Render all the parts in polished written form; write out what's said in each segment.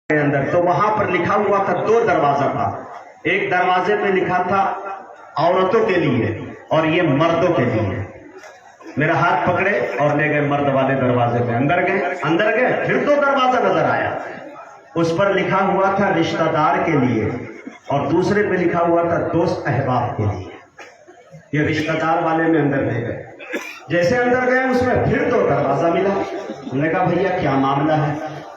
کے اندر تو وہاں پر لکھا ہوا تھا 2 دروازہ تھا. ایک دروازے پہ لکھا تھا عورتوں کے لیے اور یہ مردوں کے لیے. میرا ہاتھ پکڑے اور لے گئے مرد والے دروازے پہ. اندر گئے پھر 2 دروازہ نظر آیا. اس پر لکھا ہوا تھا رشتہ دار کے لیے اور دوسرے پہ لکھا ہوا تھا دوست احباب کے لیے. یہ رشتہ دار والے میں اندر لے گئے. جیسے اندر گئے اس میں پھر 2 دروازہ ملا. ہم نے کہا بھیا کیا معاملہ ہے؟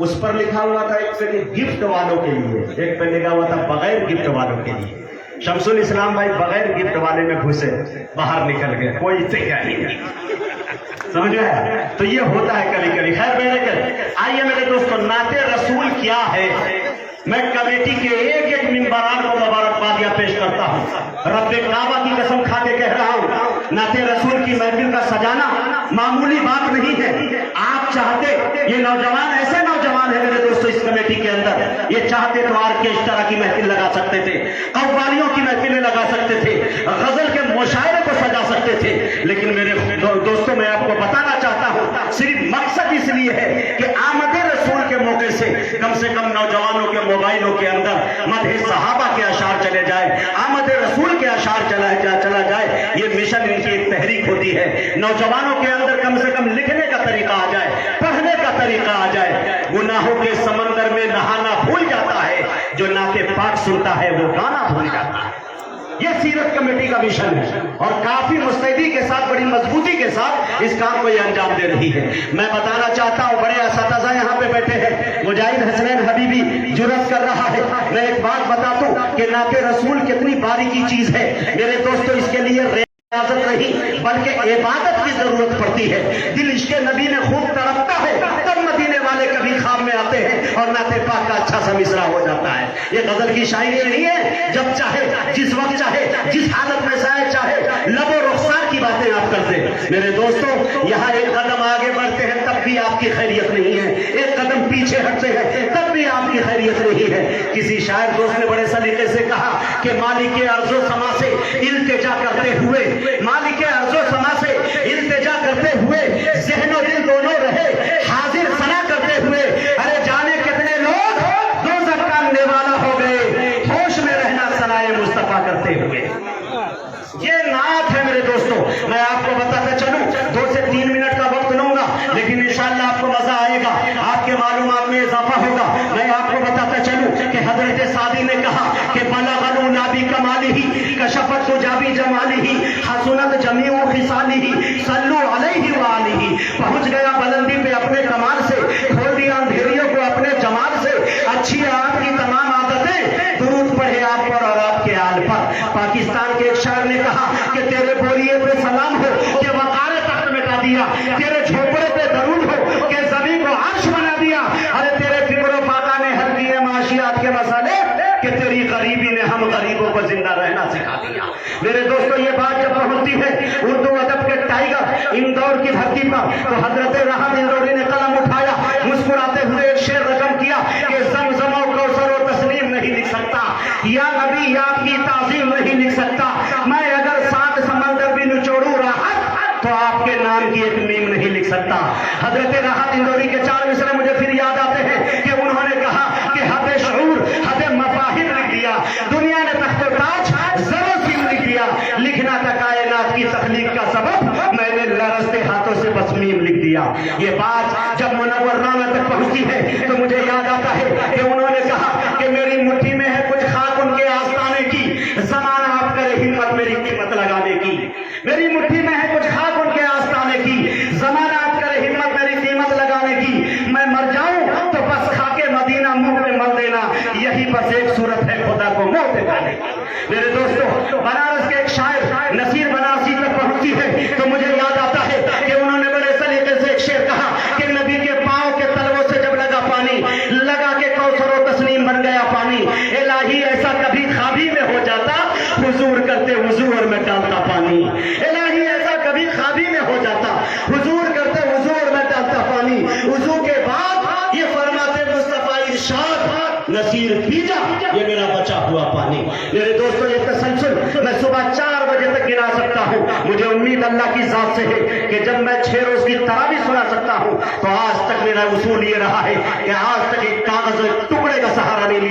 اس پر لکھا ہوا تھا ایک پہ گفٹ والوں کے لیے, ایک پہ لکھا ہوا تھا بغیر گفٹ والوں کے لیے. شمس الاسلام بھائی بغیر گفٹ والے میں گھسے, باہر نکل گئے, کوئی اس سے کیا نہیں. سمجھ گئے؟ تو یہ ہوتا ہے کبھی کبھی. خیر آئیے میرے دوستوں, نعت رسول کیا ہے؟ میں کمیٹی کے ایک ممبران کو مبارکبادیاں پیش کرتا ہوں. رب کعبہ کی قسم کھا کے کہہ رہا ہوں, نعت رسول کی محفل کا سجانا معمولی بات نہیں ہے. آپ چاہتے, یہ نوجوان ایسے نوجوان ہیں میرے دوستوں اس کمیٹی کے اندر, یہ چاہتے تو آرکیسٹرا کی محفل لگا سکتے تھے, قوالیوں کی محفلیں لگا سکتے تھے, غزل کے مشاعرے کو سجا سکتے تھے. لیکن میرے دوستوں میں آپ کو بتانا چاہتا ہوں, صرف مقصد اس لیے ہے کہ آمد رسول کے موقع سے کم نوجوانوں کے موبائلوں کے اندر مدح صحابہ کے اشعار چلے جائے, آمد رسول کے اشعار چلا جائے. یہ مشن ان کی ایک تحریک ہوتی ہے. نوجوانوں کے اندر کم سے کم لکھنے کا طریقہ آ جائے, پڑھنے کا طریقہ آ جائے. گناہوں کے سمندر میں نہانا بھول جاتا ہے, جو نعت پاک سنتا ہے وہ گانا بھول جاتا ہے. یہ سیرت کمیٹی کا مشن ہے اور کافی مستعدی کے ساتھ, بڑی مضبوطی کے ساتھ اس کام کو یہ انجام دے رہی ہے. میں بتانا چاہتا ہوں, بڑے اساتذہ یہاں پہ بیٹھے ہیں, مجاہد حسنین حبیبی جرأت کر رہا ہے. میں ایک بات بتاتا ہوں کہ نعت رسول کتنی باریکی چیز ہے میرے دوستو. اس کے لیے ریاضت نہیں بلکہ عبادت کی ضرورت پڑتی ہے. دل عشق نبی میں خوب تڑپتا ہے, تب مدینے والے کبھی خواب میں آتے ہیں اور نعت پاک کا اچھا سا مصرع ہو جاتا ہے. یہ غزل کی شاعری نہیں ہے, جب چاہے, جس وقت چاہے, جس حالت میں چاہے لب و رخسار کی باتیں آپ کرتے. میرے دوستوں یہاں ایک قدم آگے بڑھتے ہیں تب بھی آپ کی خیریت نہیں ہے, ایک قدم پیچھے ہٹتے ہیں تب بھی آپ کی خیریت نہیں ہے. کسی شاعر دوست نے بڑے سلیقے سے کہا کہ مالک ارض و سما سے التجا کرتے ہوئے, مالک ارض و سما سے التجا کرتے ہوئے ذہن و دل دونوں رہے حاضر ثنا کرتے ہوئے. ارے جانے کتنے لوگ دوزخ کا نوالا ہو گئے, ہوش میں رہنا ثنائے مصطفیٰ کرتے ہوئے. یہ نعت ہے میرے دوستوں. میں آپ کو بتاتا چلوں, 2 سے 3 منٹ کا وقت لوں گا, لیکن انشاءاللہ آپ کو مزہ آئے گا, آپ کے معلومات میں اضافہ ہوگا. میں آپ کو بتاتا چلوں کہ حضرت سعدی نے کہا کہ بلغ العلا بکمالہ کشفت حجاب جمالہ حسنت جمیع خصالہ صلوا علیہ وآلہ. پہنچ گیا بلندی پہ اپنے کمال سے, کھول دیا اندھیریوں کو اپنے جمال سے. اچھی ہے آپ کی تمام عادتیں, درود پڑھے آپ پر اور آپ کے آل پر. پاکستان کے ایک شاعر نے کہا کہ تیرے بوریے پہ سلام ہو کہ وقار تخت مٹا دیا, تیرے جھوپڑے پہ درود ہو کہ زمین کو عرش بنا دیا. ارے تیرے فکر و فاقہ نے حل کیے معاشیات کے مسئلے کہ تیری غریبی نے ہم غریبوں کو زندہ رہنا سکھا دیا. میرے دوستو یہ بات جب پہنچتی ہے اردو ادب کے ٹائیگر اندور کی دھرتی پر, تو حضرت راحت اندوری نے قلم اٹھایا, مسکراتے ہوئے ایک شعر رقم کیا کہ زمزم و کوثر و تسلیم نہیں لکھ سکتا, یا نبی یا آپ کی تعظیم نہیں لکھ سکتا, میں اگر 7 سمندر بھی نچوڑوں راحت تو آپ کے نام کی ایک میم نہیں لکھ سکتا. حضرت راحت اندوری کے 4 مصرے مجھے پھر یاد آتے ہیں کہ انہوں نے کہا کہ حد شعور حد مفاہیم لکھ دیا, دنیا نے تخت و تاج زروں سے لکھ دیا, لکھنا تھا کائنات کی تخلیق کا سبب, میں نے لرزتے ہاتھوں سے بس میم لکھ دیا. یہ بات جب منور رانا تک پہنچتی ہے تو مجھے یاد آتا ہے کہ انہوں نے کہا کہ میری مٹھی میں ہے کچھ خاک ان کے آستانے کی, زمانہ آپ کرے ہمت میری قیمت لگانے کی. میری مٹھی میں ہے کچھ خاک ان کے آستانے کی, زمانہ آپ کرے ہمت میری قیمت لگانے کی. میں مر جاؤں تو بس خاک مدینہ منہ میں مل دینا, یہی بس ایک صورت ہے خدا کو منہ دکھانے کی. میرے دوستو بنارس کے ایک شاعر نصیر بنارسی تک پہنچتی ہے تو مجھے یاد آتا ہے کہ انہوں نے بڑے سلیقے سے ایک شعر کہا کہ نبی کے پاؤں کے تلووں سے جب لگا پانی, لگا کے کوثر و تسنیم بن گیا پانی. الہی ایسا کبھی خوابی میں ہو جاتا, حضور کرتے وضو اور میں ڈالتا پانی. الہی ایسا کبھی خوابی میں ہو جاتا, حضور کرتے وضو اور میں ڈالتا پانی. وضو کے بعد یہ فرماتے مصطفیٰ ارشاد نصیر پی جا یہ میرا بچا ہوا پانی. میرے دوستوں یہ تسلسل میں صبح 4 بجے تک گنا سکتا ہوں. مجھے امید اللہ کی ذات سے ہے کہ جب میں 6 روز کی تراویح سنا سکتا ہوں تو آج تک میرا اصول یہ رہا ہے کہ آج تک ایک کاغذ ٹکڑے